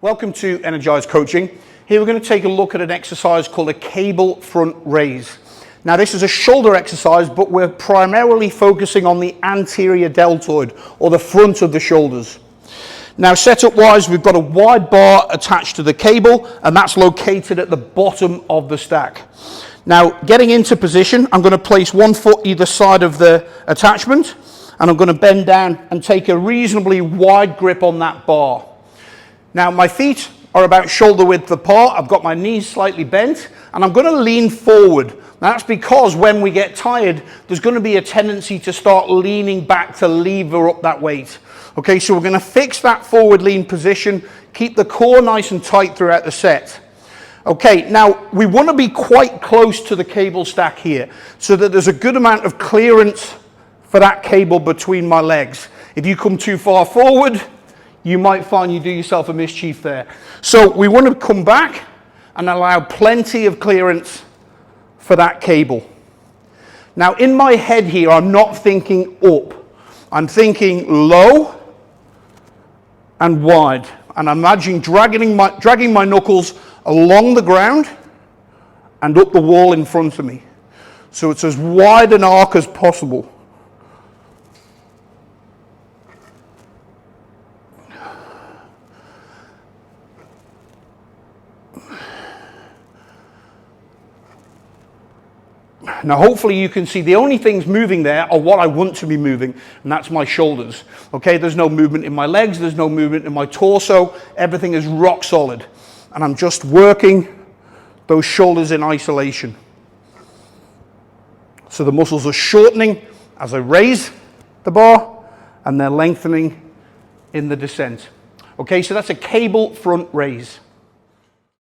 Welcome to Energise Coaching. Here we're going to take a look at an exercise called a cable front raise. Now this is a shoulder exercise, but we're primarily focusing on the anterior deltoid, or the front of the shoulders. Now setup wise, we've got a wide bar attached to the cable, and that's located at the bottom of the stack. Now getting into position, I'm going to place one foot either side of the attachment, and I'm going to bend down and take a reasonably wide grip on that bar. Now my feet are about shoulder width apart, I've got my knees slightly bent, and I'm going to lean forward. Now that's because when we get tired, there's going to be a tendency to start leaning back to lever up that weight. Okay, so we're going to fix that forward lean position, keep the core nice and tight throughout the set. Okay, now we want to be quite close to the cable stack here, so that there's a good amount of clearance for that cable between my legs. If you come too far forward, you might find you do yourself a mischief there. So we want to come back and allow plenty of clearance for that cable. Now in my head here, I'm not thinking up. I'm thinking low and wide. And I'm imagining dragging my knuckles along the ground and up the wall in front of me. So it's as wide an arc as possible. Now hopefully you can see the only things moving there are what I want to be moving, and that's my shoulders. Okay, there's no movement in my legs, there's no movement in my torso, everything is rock solid. And I'm just working those shoulders in isolation. So the muscles are shortening as I raise the bar, and they're lengthening in the descent. Okay, so that's a cable front raise.